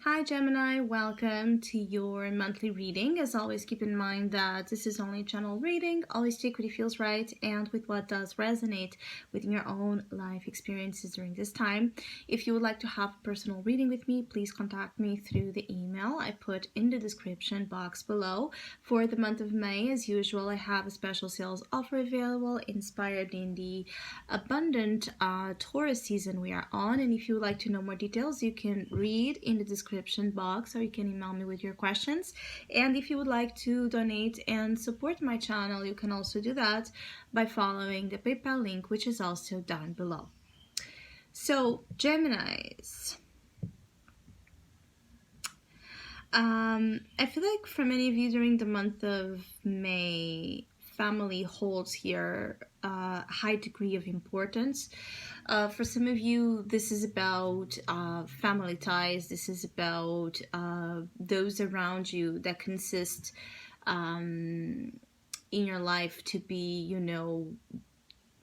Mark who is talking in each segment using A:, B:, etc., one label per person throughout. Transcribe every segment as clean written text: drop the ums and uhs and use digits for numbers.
A: Hi Gemini, welcome to your monthly reading. As always, keep in mind that this is only a general reading. Always take what feels right and with what does resonate within your own life experiences during this time. If you would like to have a personal reading with me, please contact me through the email I put in the description box below. For the month of May, as usual, I have a special sales offer available inspired in the abundant Taurus season we are on. And if you would like to know more details, you can read in the description box or you can email me with your questions. And if you would like to donate and support my channel, you can also do that by following the PayPal link, which is also down below. So, Geminis. I feel like for many of you during the month of May, family holds here a high degree of importance. For some of you, this is about family ties. This is about those around you that consist in your life to be,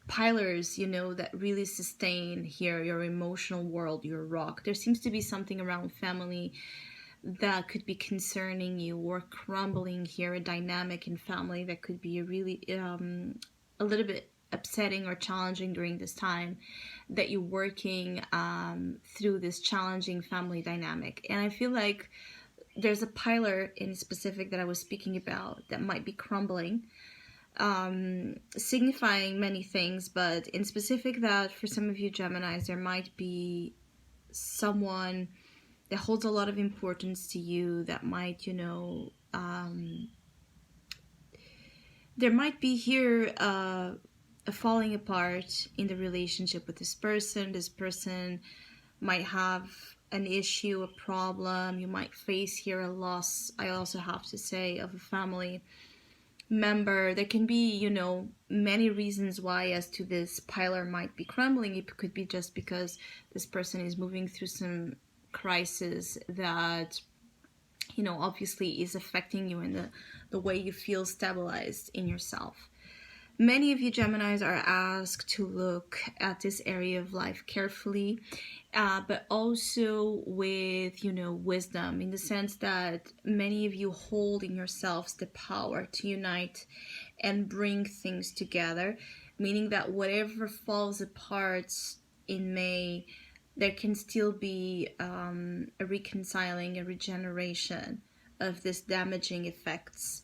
A: pillars, that really sustain here your emotional world, your rock. There seems to be something around family that could be concerning you or crumbling here, a dynamic in family that could be really a little bit upsetting or challenging during this time that you're working through this challenging family dynamic. And I feel like there's a pillar in specific that I was speaking about that might be crumbling, signifying many things, but in specific that for some of you Geminis, there might be someone that holds a lot of importance to you that might, there might be here a falling apart in the relationship with this person. This person might have an issue, a problem. You might face here a loss, I also have to say, of a family member. There can be, many reasons why as to this pillar might be crumbling. It could be just because this person is moving through some crisis that obviously is affecting you in the way you feel stabilized in yourself. Many of you Geminis are asked to look at this area of life carefully, but also with wisdom, in the sense that many of you hold in yourselves the power to unite and bring things together, meaning that whatever falls apart in May, there can still be a reconciling, a regeneration of this damaging effects.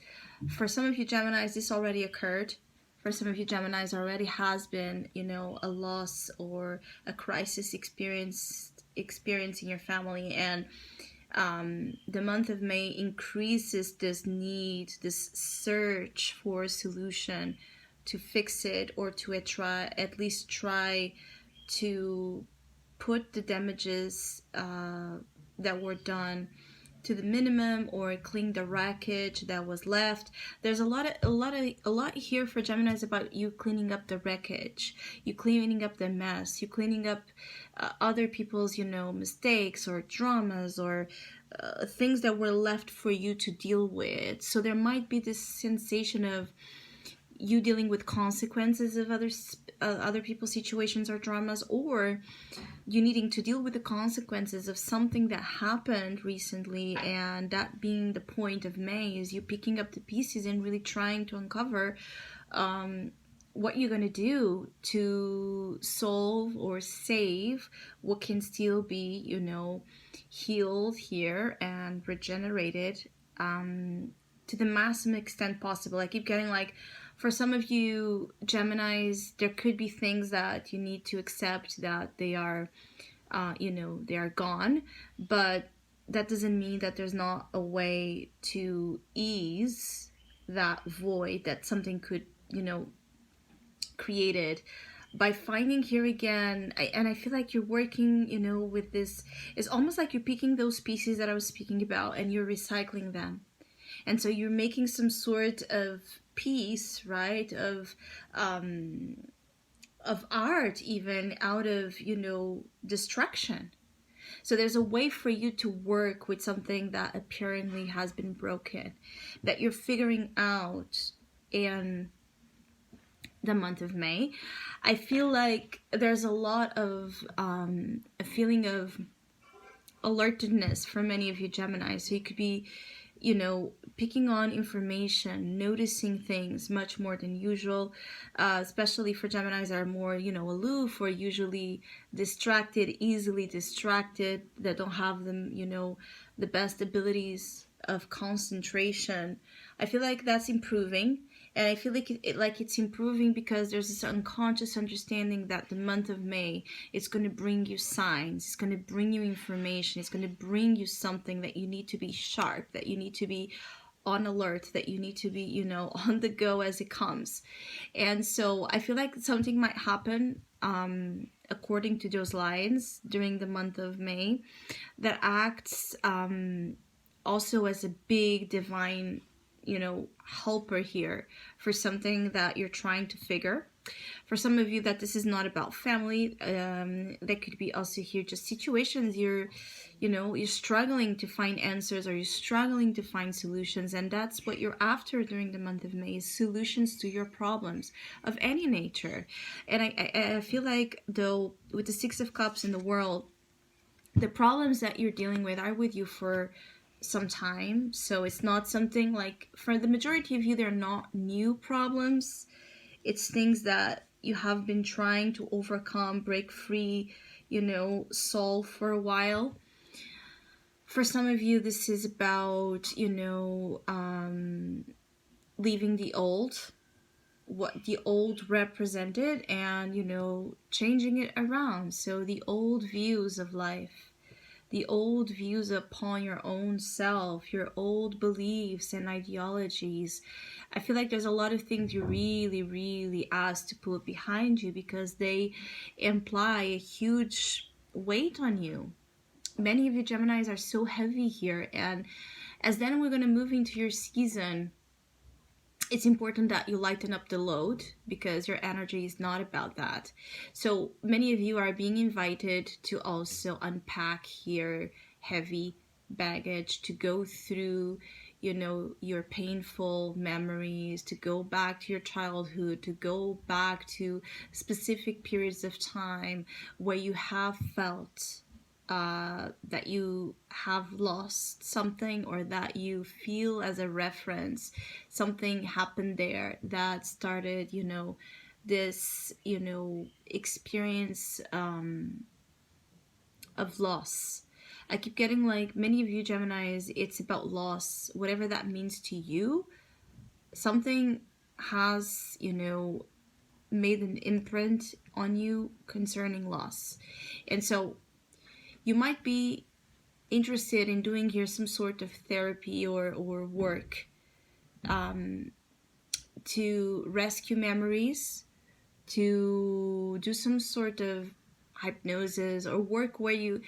A: For some of you Geminis, this already occurred. For some of you Geminis, already has been, a loss or a crisis experience in your family. And the month of May increases this need, this search for a solution to fix it, or to at least try to put the damages that were done to the minimum, or clean the wreckage that was left. There's a lot here for Geminis about you cleaning up the wreckage, you cleaning up the mess, you cleaning up other people's mistakes or dramas or things that were left for you to deal with. So there might be this sensation of you dealing with consequences of other people's situations or dramas, or you needing to deal with the consequences of something that happened recently. And that being the point of May, is you picking up the pieces and really trying to uncover what you're going to do to solve or save what can still be, healed here and regenerated to the maximum extent possible. I keep getting for some of you Geminis, there could be things that you need to accept that they are, they are gone, but that doesn't mean that there's not a way to ease that void that something could, created by finding here again. And I feel like you're working, with this. It's almost like you're picking those pieces that I was speaking about and you're recycling them. And so you're making some sort of piece, right, of art even out of, destruction. So there's a way for you to work with something that apparently has been broken, that you're figuring out in the month of May. I feel like there's a lot of a feeling of alertedness for many of you Gemini. So you could be, you know, picking on information, noticing things much more than usual, especially for Geminis that are more, you know, aloof or usually distracted, easily distracted, that don't have them, you know, the best abilities of concentration. I feel like that's improving. And I feel like it's improving because there's this unconscious understanding that the month of May, it's going to bring you signs, it's going to bring you information, it's going to bring you something that you need to be sharp, that you need to be on alert, that you need to be, you know, on the go as it comes. And so I feel like something might happen according to those lines during the month of May that acts also as a big divine, you know, helper here for something that you're trying to figure. For some of you that this is not about family, that could be also here just situations you're, you know, you're struggling to find answers or you're struggling to find solutions, and that's what you're after during the month of May, is solutions to your problems of any nature. And I feel like, though, with the Six of Cups in the world, the problems that you're dealing with are with you for some time. So it's not something like, for the majority of you, they're not new problems. It's things that you have been trying to overcome, break free, you know, solve for a while. For some of you, this is about, you know, leaving the old, what the old represented, and, you know, changing it around. So the old views of life, the old views upon your own self, your old beliefs and ideologies. I feel like there's a lot of things you really, really ask to put behind you because they imply a huge weight on you. Many of you Geminis are so heavy here, and as then we're going to move into your season, it's important that you lighten up the load because your energy is not about that. So many of you are being invited to also unpack here heavy baggage, to go through, you know, your painful memories, to go back to your childhood, to go back to specific periods of time where you have felt that you have lost something, or that you feel as a reference something happened there that started, you know, this, you know, experience of loss. I keep getting like, many of you Geminis, it's about loss, whatever that means to you. Something has, you know, made an imprint on you concerning loss. And so you might be interested in doing here some sort of therapy or work to rescue memories, to do some sort of hypnosis or work where you,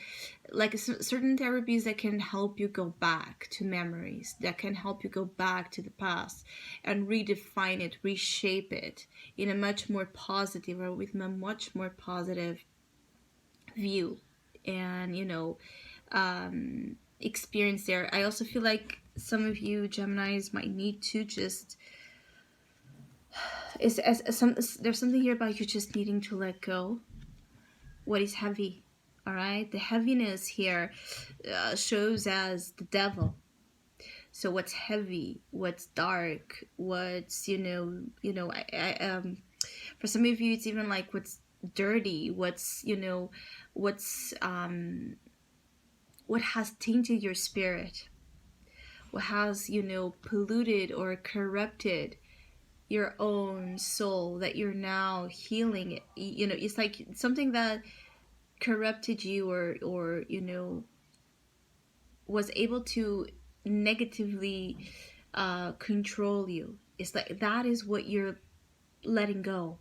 A: like certain therapies that can help you go back to memories, that can help you go back to the past and redefine it, reshape it in a much more positive, or with a much more positive view and, you know, experience there. I also feel like some of you Geminis might need to just, there's something here about you just needing to let go what is heavy. All right, the heaviness here shows as the devil. So what's heavy, what's dark, what's, you know, for some of you it's even like what's dirty, what's, you know, what's what has tainted your spirit, what has, you know, polluted or corrupted your own soul, that you're now healing. You know, it's like something that corrupted you, or you know, was able to negatively control you. It's like that is what you're letting go,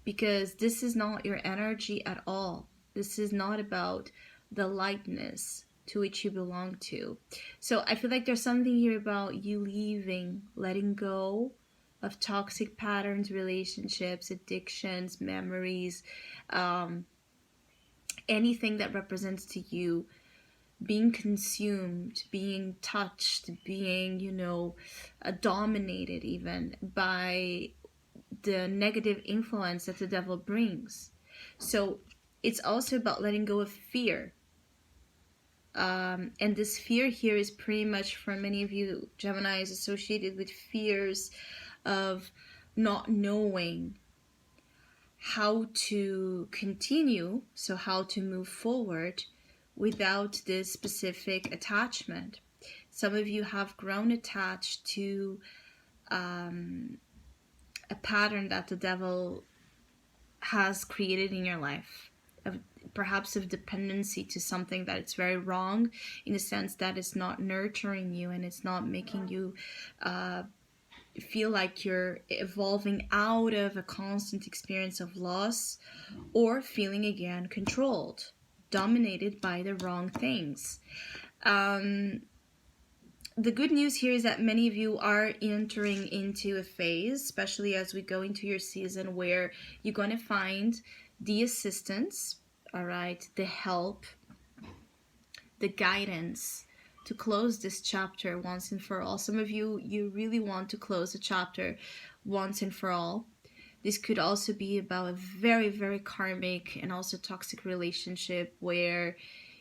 A: because this is not your energy at all. This is not about the lightness to which you belong to. So I feel like there's something here about you leaving, letting go of toxic patterns, relationships, addictions, memories, anything that represents to you being consumed, being touched, being, you know, dominated even by the negative influence that the devil brings. So it's also about letting go of fear. And this fear here is pretty much, for many of you Gemini, is associated with fears of not knowing how to continue, so how to move forward without this specific attachment. Some of you have grown attached to a pattern that the devil has created in your life, of perhaps of dependency to something that it's very wrong, in the sense that it's not nurturing you and it's not making you feel like you're evolving out of a constant experience of loss, or feeling again controlled, dominated by the wrong things. The good news here is that many of you are entering into a phase, especially as we go into your season, where you're going to find the assistance, all right, the help, the guidance to close this chapter once and for all. Some of you, you really want to close the chapter once and for all. This could also be about a very, very karmic and also toxic relationship where,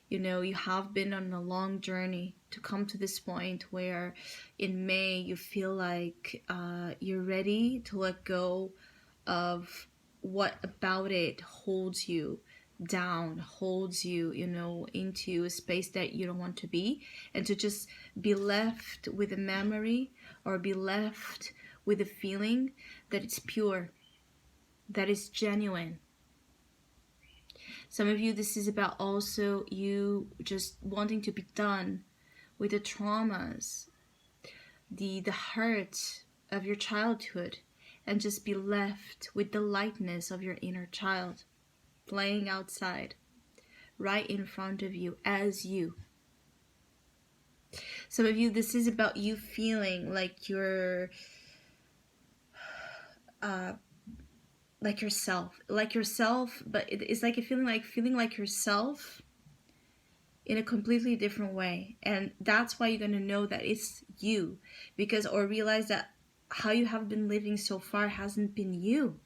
A: you know, you have been on a long journey to come to this point where in May you feel like you're ready to let go of what about it holds you down, holds you, you know, into a space that you don't want to be, and to just be left with a memory or be left with a feeling that it's pure, that is genuine. Some of you, this is about also you just wanting to be done with the traumas, the hurt of your childhood, and just be left with the lightness of your inner child playing outside, right in front of you as you. Some of you, this is about you feeling like you're like yourself, but it's like a feeling like yourself in a completely different way. And that's why you're going to know that it's you, because, or realize that how you have been living so far hasn't been you.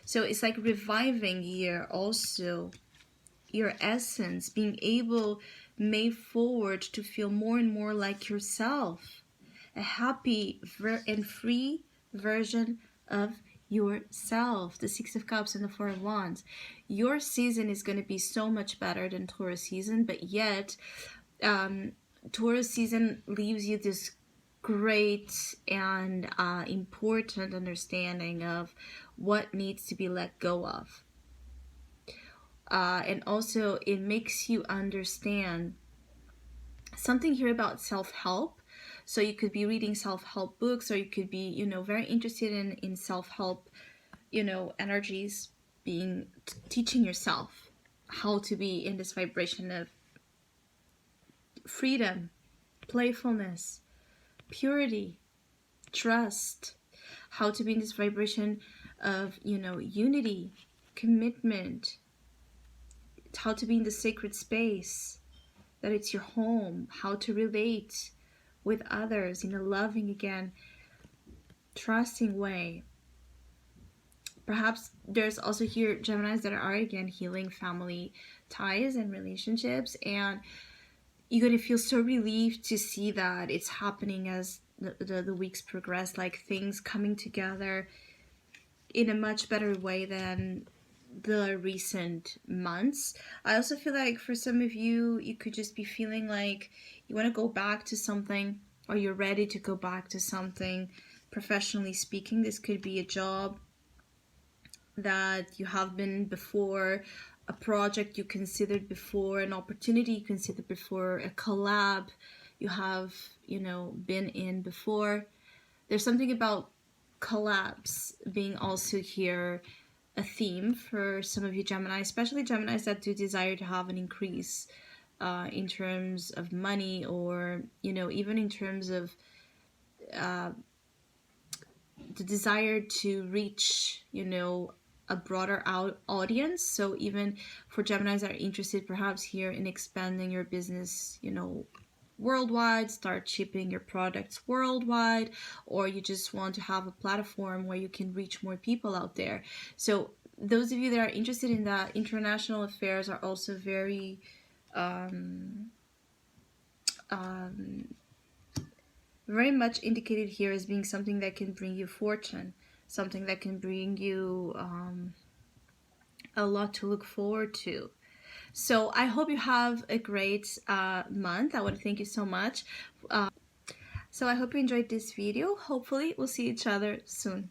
A: So it's like reviving here also your essence, being able May forward to feel more and more like yourself, a happy and free version of yourself. The Six of Cups and the Four of Wands. Your season is going to be so much better than Taurus season, but yet Taurus season leaves you this great and important understanding of what needs to be let go of. And also it makes you understand something here about self-help. So you could be reading self-help books, or you could be, you know, very interested in self-help, you know, energies, being teaching yourself how to be in this vibration of freedom, playfulness, purity, trust, how to be in this vibration of, you know, unity, commitment, how to be in the sacred space, that it's your home, how to relate with others in a loving, again, trusting way. Perhaps there's also here Geminis that are again healing family ties and relationships, and you're going to feel so relieved to see that it's happening as the weeks progress, like things coming together in a much better way than the recent months. I also feel like for some of you, you could just be feeling like you want to go back to something, or you're ready to go back to something professionally speaking. This could be a job that you have been before, a project you considered before, an opportunity you considered before, a collab you have, you know, been in before. There's something about collabs being also here a theme for some of you Gemini, especially Geminis that do desire to have an increase in terms of money, or, you know, even in terms of the desire to reach, you know, a broader audience. So even for Geminis that are interested perhaps here in expanding your business, you know, worldwide, start shipping your products worldwide, or you just want to have a platform where you can reach more people out there. So those of you that are interested in that, international affairs are also very um, very much indicated here as being something that can bring you fortune, something that can bring you a lot to look forward to. So I hope you have a great month. I want to thank you so much. So I hope you enjoyed this video. Hopefully we'll see each other soon.